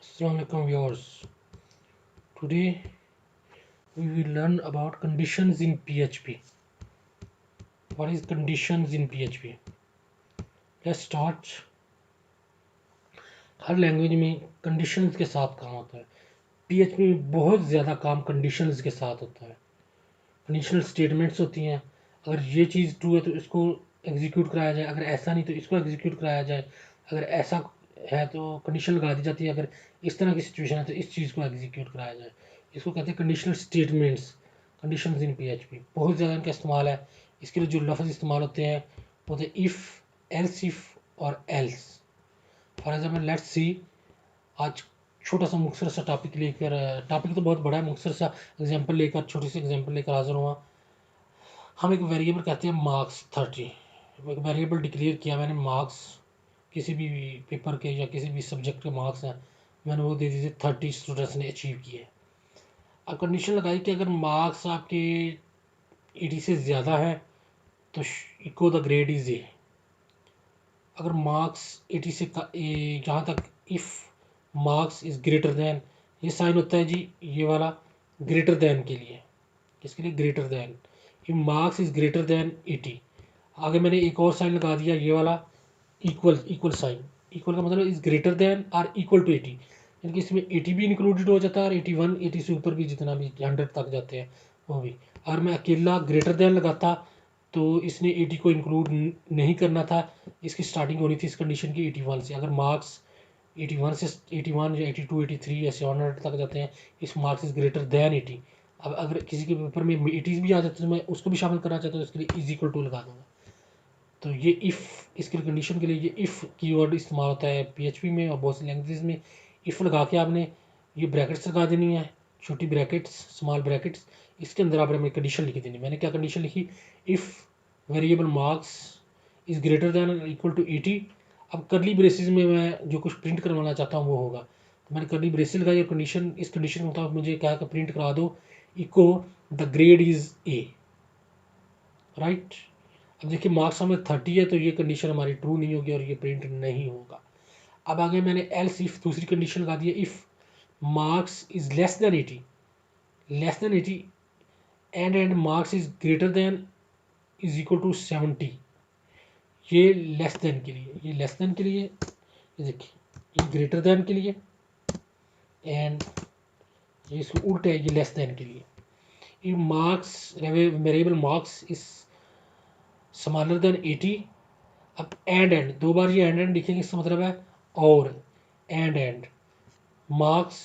Assalamualaikum viewers. Today we will learn about conditions in PHP. What is conditions in PHP? Let's start. Her language में conditions के साथ काम होता है. PHP में बहुत ज़्यादा काम कंडीशंस के साथ होता है. कंडीशनल स्टेटमेंट्स होती हैं. अगर ये चीज़ ट्रू है तो इसको एग्जीक्यूट कराया जाए, अगर ऐसा नहीं तो इसको एग्जीक्यूट कराया जाए. अगर ऐसा है तो कंडीशन लगा दी जाती है, अगर इस तरह की सिचुएशन है तो इस चीज़ को एग्जीक्यूट कराया जाए. इसको कहते हैं कंडीशनल स्टेटमेंट्स. कंडीशंस इन PHP बहुत ज़्यादा इनका इस्तेमाल है. इसके लिए जो लफ्ज़ इस्तेमाल होते हैं वो होते हैं इफ़, एल्स इफ़ और else. For example let's see, आज छोटा सा मुख्तर सा टॉपिक तो बहुत बड़ा है, मुख्तर सा एग्जाम्पल लेकर, छोटी सी एग्जाम्पल लेकर हाजिर हुआ. हम एक वेरिएबल कहते हैं मार्क्स 30. एक वेरिएबल डिक्लेयर किया मैंने, मार्क्स किसी भी पेपर के या किसी भी सब्जेक्ट के मार्क्स हैं, मैंने वो दे दिए थे 30 स्टूडेंट्स ने अचीव किए. अब कंडीशन लगाई कि अगर मार्क्स आपके 80 से ज़्यादा है तो इको द ग्रेड इज ए. अगर मार्क्स 80 से जहाँ तक if marks is greater then, ये साइन होता है जी ये वाला ग्रेटर दैन के लिए. किसके लिए? Greater than. If marks is greater then 80. आगे मैंने एक और साइन लगा दिया, ये वाला इक्वल साइन. इक्वल का मतलब is greater than or equal to 80, यानी कि इसमें 80 भी इंक्लूडेड हो जाता है और 81, 80 से ऊपर भी जितना भी 100 तक जाते हैं वो भी. अगर मैं अकेला ग्रेटर दैन लगाता तो इसने 80 को इंक्लूड नहीं करना था. इसकी स्टार्टिंग होनी थी इस कंडीशन की 81 से. अगर मार्क्स 81 से 81 या 82, 83 ऐसे 100 तक जाते हैं, इस मार्क्स इज़ ग्रेटर दैन 80. अब अगर किसी के पेपर में 80 भी आ जाते तो मैं उसको भी शामिल करना चाहता हूँ, इसके लिए इज इक्वल टू लगा दूंगा. तो ये इफ़, इसके कंडीशन के लिए ये इफ़ कीवर्ड इस्तेमाल होता है PHP में और बहुत सी लैंग्वेजेस में. इफ़ लगा के आपने ये ब्रैकेट्स लगा देनी है, छोटी ब्रैकेट्स, स्मॉल ब्रैकेट्स. इसके अंदर आपने कंडीशन लिखी देनी. मैंने क्या कंडीशन लिखी? If variable marks is greater than equal to 80. अब करली ब्रेसिस में मैं जो कुछ प्रिंट करवाना चाहता हूँ वो होगा, तो मैंने करली ब्रेसिस लगाई और कंडीशन, इस कंडीशन के मुताबिक मुझे क्या प्रिंट करा दो, echo the grade is a. Right. अब देखिए मार्क्स हमें 30 है तो ये कंडीशन हमारी ट्रू नहीं होगी और ये प्रिंट नहीं होगा. अब आगे मैंने एल्स इफ दूसरी कंडीशन लगा दी है, if marks is less than 80, less than 80 and marks is greater than is equal to 70. ये लेस देन के लिए, ये लेस देन के लिए, ये देखिए ये ग्रेटर देन के लिए एंड ये इसको उल्टे है, ये लेस देन के लिए. ये marks variable marks is smaller than 80. अब एंड दो बार ये एंड लिखेंगे, इसका मतलब है और and marks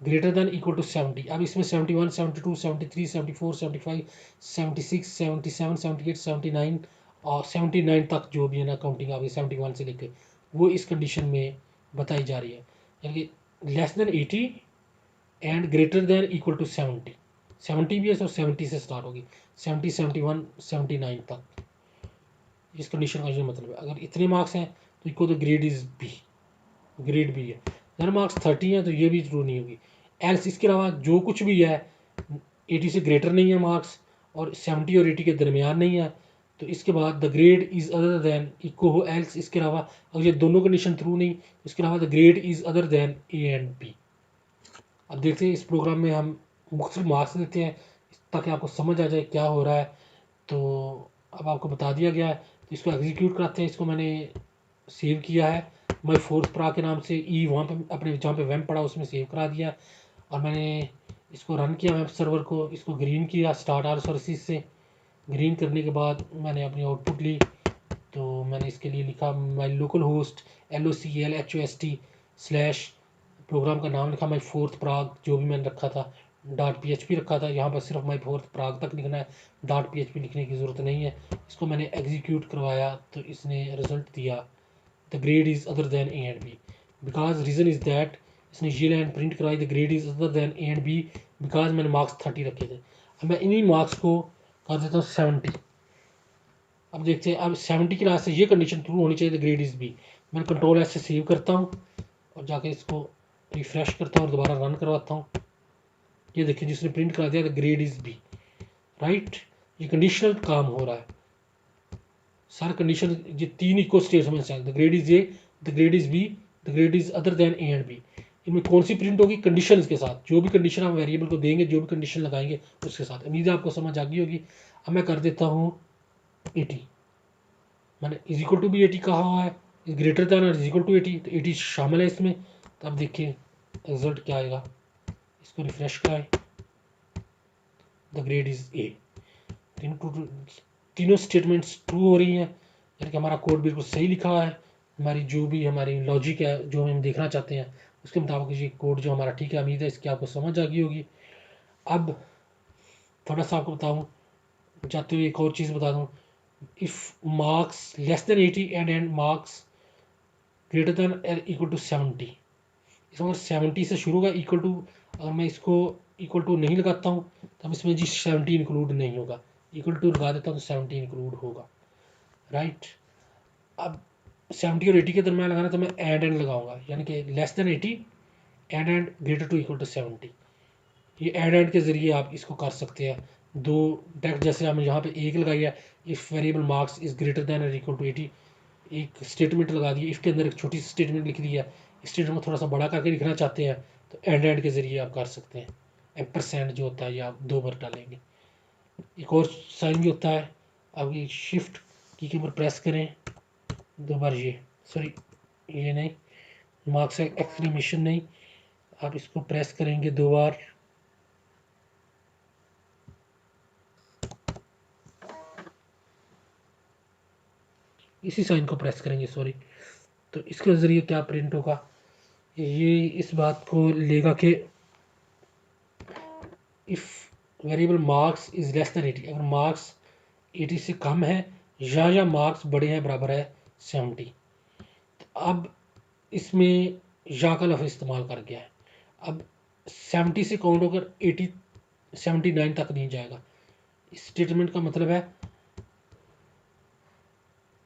greater than equal to 70. अब इसमें 71, 72, 73, 74, 75, 76, 77, 78, 79 और 79 तक जो भी है ना काउंटिंग आ गई 71 से लेके, वो इस कंडीशन में बताई जा रही है. यानी कि less than 80 and greater than equal to 70. 70 भी है तो 70 से स्टार्ट होगी, 70, 71, 79 तक. इस कंडीशन का ये मतलब है. अगर इतने मार्क्स हैं तो equal the grade is B, grade B है. अगर मार्क्स 30 है तो ये भी ट्रू नहीं होगी. एल्स इसके अलावा जो कुछ भी है 80 से ग्रेटर नहीं है मार्क्स और 70 और 80 के दरमियान नहीं है, तो इसके बाद the grade is other than equal हो एल्स. इसके अलावा अगर ये दोनों कंडीशन ट्रू नहीं, इसके अलावा the grade is other than A and B. अब देखते हैं इस प्रोग्राम में हम मुख्तलिफ मार्क्स देते हैं ताकि आपको समझ आ जाए क्या हो रहा है. तो अब आपको बता दिया गया है, तो इसको एग्जीक्यूट कराते हैं. इसको मैंने सेव किया है माई फोर्थ प्रा के नाम से, ई वहाँ पे अपने जहाँ पे वैम पड़ा उसमें सेव करा दिया. और मैंने इसको रन किया वेब सर्वर को, इसको ग्रीन किया स्टार्ट आर सर्विस से. ग्रीन करने के बाद मैंने अपनी आउटपुट ली. तो मैंने इसके लिए लिखा my local host LOCALHOST program का नाम लिखा माई फोर्थ प्राग, जो भी मैंने रखा था .php रखा था. यहाँ पर सिर्फ माई फोर्थ प्राग तक लिखना है, .php लिखने की ज़रूरत नहीं है. इसको मैंने एग्जीक्यूट करवाया तो इसने रिजल्ट दिया the grade is other than A and B. Because reason is that, इसने ये लाइन प्रिंट करवाई the grade is other than A and B because मैंने मार्क्स 30 रखे थे. अब मैं इन्हीं मार्क्स को कर देता हूँ 70. अब देखते हैं, अब 70 के लास्ट से ये कंडीशन ट्रू होनी चाहिए द ग्रेड इज़ बी. मैं कंट्रोल एस से सेव करता हूँ और जाके इसको रिफ्रेश करता हूँ और दोबारा रन करवाता हूँ. ये देखिए जिसने प्रिंट करा दिया the grade is B. Right. ये कंडीशनल काम हो रहा है. सारा कंडीशन ये तीन इको स्टेट्स में the grade is A, the grade is B, the grade is other than A and B. इनमें कौन सी प्रिंट होगी? कंडीशंस के साथ, जो भी कंडीशन हम वेरिएबल को देंगे, जो भी कंडीशन लगाएंगे उसके साथ। उम्मीद है आपको समझ आ गई होगी। अब मैं कर देता हूँ 80, मैंने इज इक्वल टू भी 80 कहा हुआ है, इज ग्रेटर दैन और इज इक्वल टू 80, तो 80 शामिल है इसमें। तो अब देखिए रिजल्ट क्या आएगा, इसको रिफ्रेश कराएं, द ग्रेड इज ए। तीनों स्टेटमेंट्स ट्रू हो रही हैं, यानी कि हमारा कोड बिल्कुल सही लिखा हुआ है। हमारी जो भी हमारी लॉजिक है, जो हम देखना चाहते हैं, उसके मुताबिक ये कोड जो हमारा ठीक है। उम्मीद है इसकी आपको समझ आ गई होगी। अब थोड़ा सा आपको बताऊँ, चाहते हुए एक और चीज़ बता दूँ, if marks less than 80 and marks greater then और इक्वल टू 70, इसमें 70 से शुरू होगा इक्वल टू, अगर मैं इसको इक्वल टू नहीं लगाता हूँ तब इसमें जी 70 इंक्लूड नहीं होगा, इक्वल टू लगा देता हूँ तो 70 इंक्लूड होगा, राइट। अब 70 और 80 के दरम्यान लगाना तो मैं एंड लगाऊंगा, यानी कि less than 80 and greater to equal to 70। ये एंड के ज़रिए आप इसको कर सकते हैं। दो डायरेक्ट, जैसे हमने यहाँ पे एक लगाई है, if variable marks is greater then और इक्वल टू 80, एक स्टेटमेंट लगा दी, इफ़ के अंदर एक छोटी सी स्टेटमेंट लिख दी है, इस स्टेटमेंट को थोड़ा सा बड़ा करके लिखना चाहते हैं तो एंड के ज़रिए आप कर सकते हैं। एम्परसेंड जो होता है ये आप 2 बार डालेंगे। एक और साइन भी होता है, आप ये शिफ्ट की के ऊपर प्रेस करें 2 बार, ये सॉरी ये नहीं, मार्क्स एक्सक्लेमेशन नहीं, आप इसको प्रेस करेंगे 2 बार, इसी साइन को प्रेस करेंगे सॉरी, तो इसके ज़रिए क्या प्रिंट होगा, ये इस बात को लेगा कि if variable marks is less than 80, अगर मार्क्स 80 से कम है या मार्क्स बड़े हैं बराबर है 70, तो अब इसमें या का लफ्ज़ इस्तेमाल कर गया है। अब 70 से काउंट होकर 80 79 तक नहीं जाएगा। इस स्टेटमेंट का मतलब है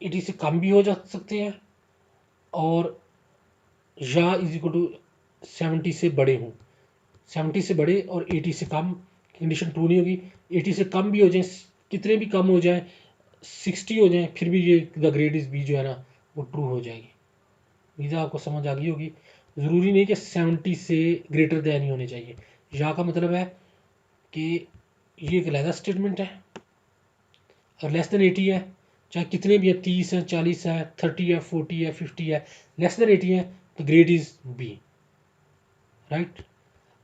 80 से कम भी हो जा सकते हैं और या इज इक्वल टू 70 से बड़े हों, 70 से बड़े और 80 से कम, कंडीशन ट्रू नहीं होगी। 80 से कम भी हो जाए, कितने भी कम हो जाए, 60 हो जाए, फिर भी ये द ग्रेड इज बी जो है ना वो ट्रू हो जाएगी। वीज़ा आपको समझ आ गई होगी। ज़रूरी नहीं कि 70 से ग्रेटर दैन ही होने चाहिए। या का मतलब है कि ये एक अलहदा स्टेटमेंट है, और लेस देन 80 है, चाहे कितने भी है, 30 है, 40 है, 30 है, 40 है, 50 है, लेस देन 80 है तो ग्रेड इज बी, राइट।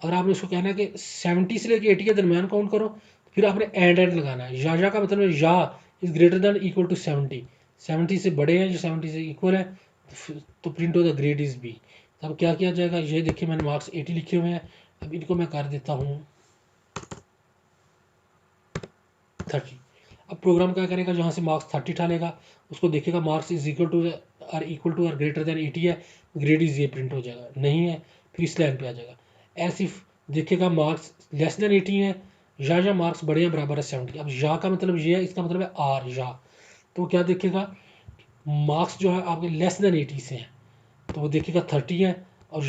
अगर आपने उसको कहना है कि 70 से लेकर 80 के दरमियान काउंट करो, फिर आपने एंड लगाना है। या का मतलब है या is greater than equal to 70, 70 से बड़े हैं जो 70 से इक्वल है, तो प्रिंट हो द ग्रेड इज बी। तो अब क्या किया जाएगा, ये देखिए मैंने मार्क्स 80 लिखे हुए हैं, अब इनको मैं कर देता हूँ 30। अब प्रोग्राम क्या करेगा, जहाँ से मार्क्स 30 डालेगा उसको देखेगा मार्क्स इज इक्वल टू और ग्रेटर देन 80 है, ग्रेड इज ये प्रिंट हो जाएगा, नहीं है फिर इस लाइन पे आ जाएगा। एस इफ देखेगा मार्क्स लेस देन 80 है या मार्क्स बड़े हैं बराबर है 70। अब या का मतलब ये है, इसका मतलब है आर या, तो क्या देखेगा मार्क्स जो है आपके लेस देन 80 से हैं तो वो देखेगा 30 है, और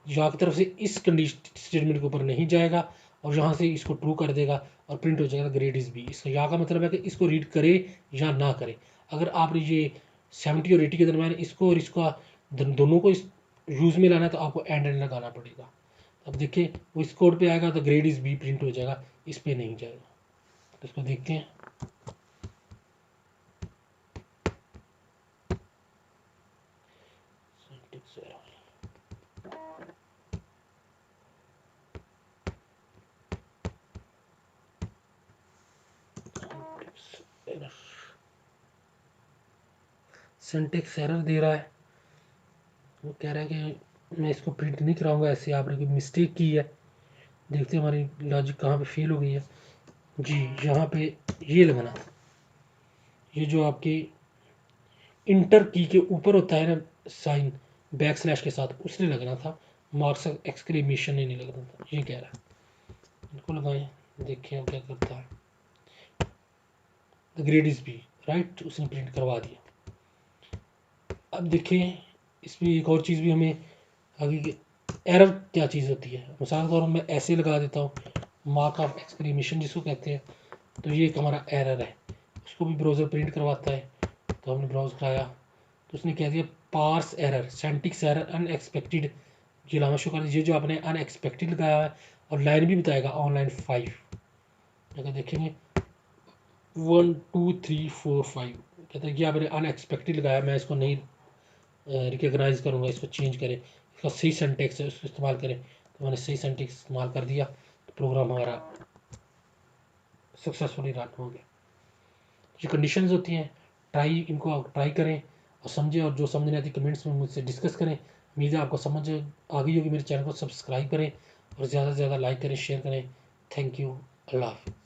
या की तरफ से इस कंडीशन स्टेटमेंट के ऊपर नहीं जाएगा और यहाँ से इसको ट्रू कर देगा और प्रिंट हो जाएगा ग्रेड इज बी। इसका या का मतलब है कि इसको रीड करे या ना करे। अगर आपने ये 70 और 80 के दरम्यान इसको और इसका दोनों को इस यूज़ में लाना है तो आपको एंड लगाना पड़ेगा। अब देखिए वो इस कोड पे आएगा तो ग्रेड इज बी प्रिंट हो जाएगा, इस पे नहीं जाएगा। तो इसको देखते हैं, सिंटेक्स एरर दे रहा है, वो कह रहा है कि मैं इसको प्रिंट नहीं कराऊंगा, ऐसे आपने कोई मिस्टेक की है। देखते हैं हमारी लॉजिक कहाँ पे फेल हो गई है जी। यहाँ पे ये लगाना था, ये जो आपकी इंटर की के ऊपर होता है ना साइन बैक स्लैश के साथ, उसने लगना था, मार्क्स एक्सक्लेमेशन नहीं लगना था, ये कह रहा है। इनको लगाएं, देखें क्या करता है। The grade is B, right, उसने प्रिंट करवा दिया। अब देखें इसमें एक और चीज़ भी हमें आगे की एरर क्या चीज़ होती है, मिसाल के तौर पर मैं ऐसे लगा देता हूँ मार्क ऑफ एक्सक्लेमेशन जिसको कहते हैं, तो ये एक हमारा एरर है, उसको भी ब्राउज़र प्रिंट करवाता है। तो हमने ब्राउज़ कराया तो उसने कह दिया पार्स एरर, सेंटिक्स एरर, अनएक्सपेक्टेड, ये लाना शुरू कर दीजिए जो आपने अनएक्सपेक्टेड लगाया है, और लाइन भी बताएगा ऑनलाइन 5, अगर देखेंगे 1 2 3 4 5, कहते हैं कि आपने अनएक्सपेक्टेड लगाया, मैं इसको नहीं रिकग्नाइज करूँगा, इसको चेंज करें, इसका सही सेंटेक्स है उसको इस्तेमाल करें। तो मैंने सही सेंटेक्स इस्तेमाल कर दिया, तो प्रोग्राम हमारा सक्सेसफुली रन हो गया। ये कंडीशंस होती हैं, इनको आप ट्राई करें और समझें, और जो समझ नहीं आती कमेंट्स में मुझसे डिस्कस करें। उम्मीद है आपको समझ आ गई होगी। मेरे चैनल को सब्सक्राइब करें और ज़्यादा से ज़्यादा लाइक करें, शेयर करें। Thank you. अल्लाह हाफ़िज़।